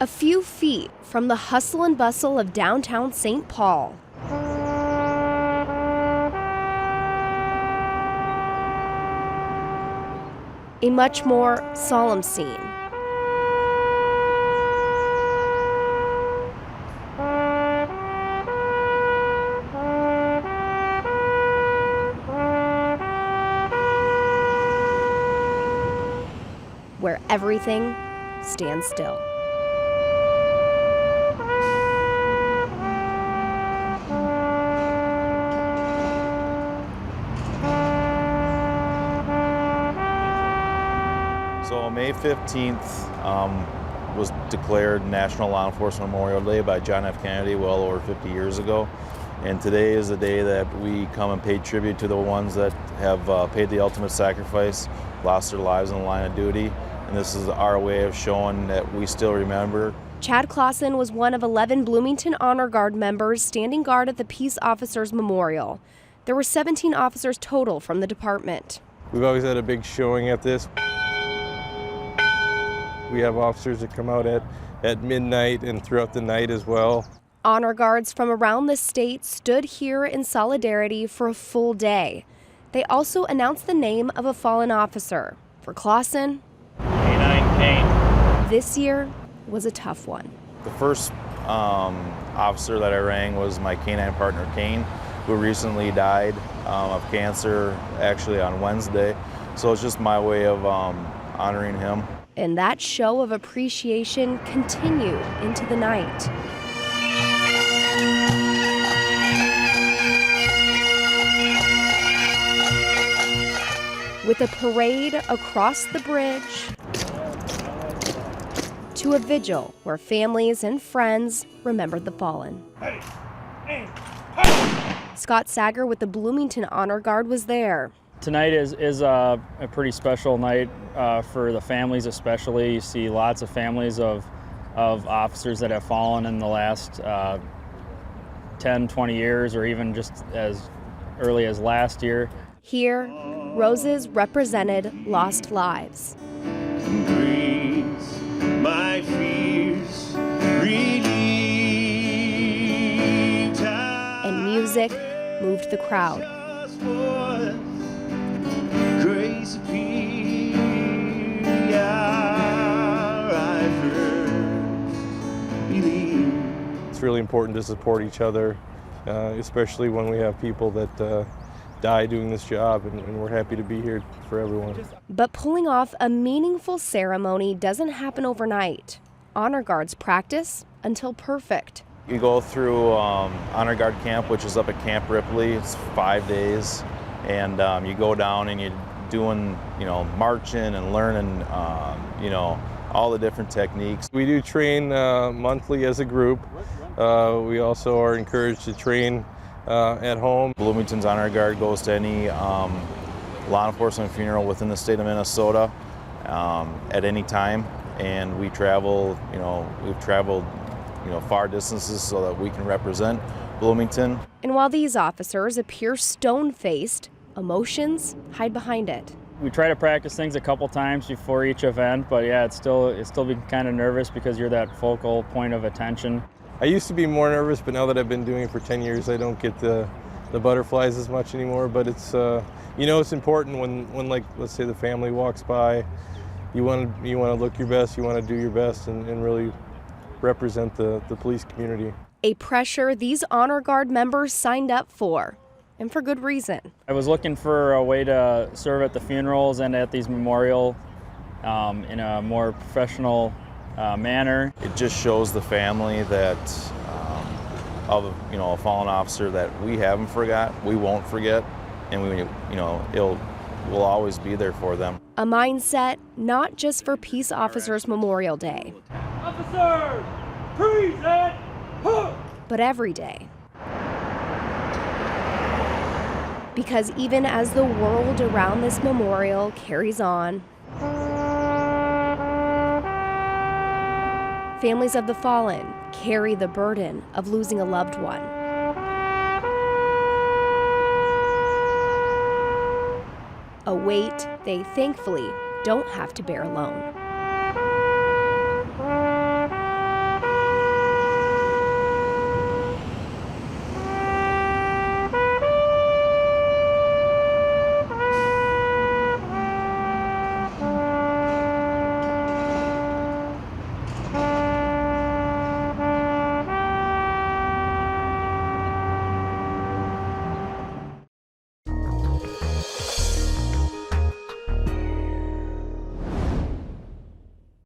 A few feet from the hustle and bustle of downtown St. Paul. A much more solemn scene. Where everything stands still. So May 15th was declared National Law Enforcement Memorial Day by John F. Kennedy well over 50 years ago. And today is the day that we come and pay tribute to the ones that have paid the ultimate sacrifice, lost their lives in the line of duty. And this is our way of showing that we still remember. Chad Clausen was one of 11 Bloomington Honor Guard members standing guard at the Peace Officers Memorial. There were 17 officers total from the department. We've always had a big showing at this. We have officers that come out at midnight and throughout the night as well. Honor Guards from around the state stood here in solidarity for a full day. They also announced the name of a fallen officer. For Clausen, this year was a tough one. The first officer that I rang was my canine partner, Kane, who recently died of cancer actually on Wednesday. So it's just my way of honoring him. And that show of appreciation continued into the night. With a parade across the bridge to a vigil where families and friends remembered the fallen. Scott Sager with the Bloomington Honor Guard was there. Tonight is a pretty special night for the families especially. You see lots of families of officers that have fallen in the last 10, 20 years or even just as early as last year. Here, roses represented lost lives. My fears relieved. And music moved the crowd. Grace appear, I first believe. It's really important to support each other, especially when we have people that die doing this job, and we're happy to be here for everyone. But pulling off a meaningful ceremony doesn't happen overnight. Honor Guards practice until perfect. You go through Honor Guard Camp, which is up at Camp Ripley. It's 5 days, and you go down and you're doing, marching and learning, all the different techniques. We do train monthly as a group. We also are encouraged to train at home. Bloomington's Honor Guard goes to any law enforcement funeral within the state of Minnesota at any time, and we travel, we've traveled, far distances so that we can represent Bloomington. And while these officers appear stone-faced, emotions hide behind it. We try to practice things a couple times before each event, but yeah, it's still be kind of nervous because you're that focal point of attention. I used to be more nervous, but now that I've been doing it for 10 years, I don't get the butterflies as much anymore. But it's, it's important when like, let's say the family walks by, you want to look your best, you want to do your best and really represent the police community. A pressure these Honor Guard members signed up for, and for good reason. I was looking for a way to serve at the funerals and at these memorial in a more professional manner. It just shows the family that of a fallen officer that we haven't forgot, we won't forget, and we'll always be there for them. A mindset not just for Peace Officers Memorial Day, Officers, present, but every day. Because even as the world around this memorial carries on, families of the fallen carry the burden of losing a loved one. A weight they thankfully don't have to bear alone.